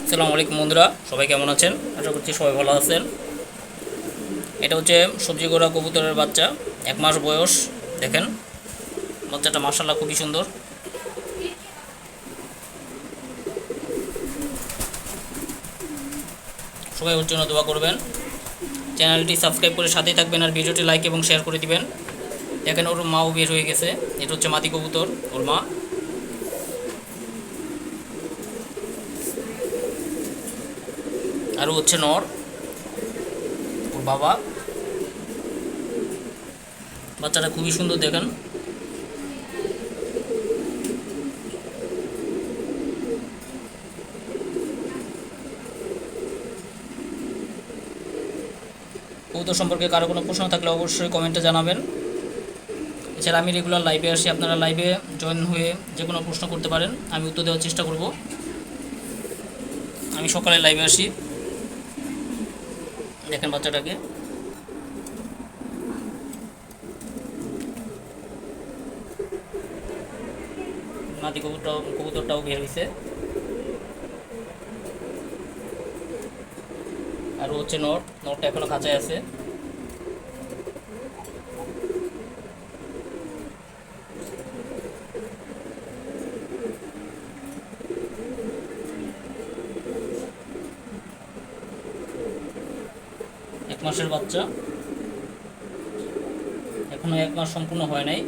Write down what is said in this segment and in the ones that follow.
আসসালামু আলাইকুম বন্ধুরা, সবাই কেমন আছেন? আশা করছি সবাই ভালো আছেন। এটা হচ্ছে সবজি গোড়া কবুতরের বাচ্চা, 1 মাস বয়স। দেখেন বাচ্চাটা মাশাআল্লাহ খুবই সুন্দর। সবাই ওর জন্য দোয়া করবেন, চ্যানেলটি সাবস্ক্রাইব করে সাথেই থাকবেন আর ভিডিওটি লাইক এবং শেয়ার করে দিবেন। দেখেন ওর মাও বের হয়ে গেছে। এটা হচ্ছে মাদি কবুতর, ওর মা। আর হচ্ছে নর, ওর বাবা। বাচ্চাটা খুবই সুন্দর দেখেন। কবুতর সম্পর্কে কারো কোনো প্রশ্ন থাকলে অবশ্যই কমেন্টে জানাবেন। এছাড়া আমি রেগুলার লাইভে আসি, আপনারা লাইভে জয়েন হয়ে যে কোনো প্রশ্ন করতে পারেন, আমি উত্তর দেওয়ার চেষ্টা করব। আমি সকালে লাইভে আসি। দেখেন বাচ্চাটাকে, মাদি কবুতরটাও বের হয়েছে। আর হচ্ছে নটটা এখনো খাঁচায় আছে। এক মাসের বাচ্চা, এখনো 1 মাস সম্পূর্ণ হয় নাই।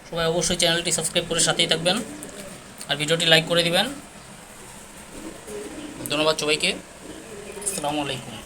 সবাই অবশ্যই চ্যানেলটি সাবস্ক্রাইব করে সাথেই থাকবেন আর ভিডিওটি লাইক করে দিবেন। ধন্যবাদ সবাইকে। আসসালামু আলাইকুম।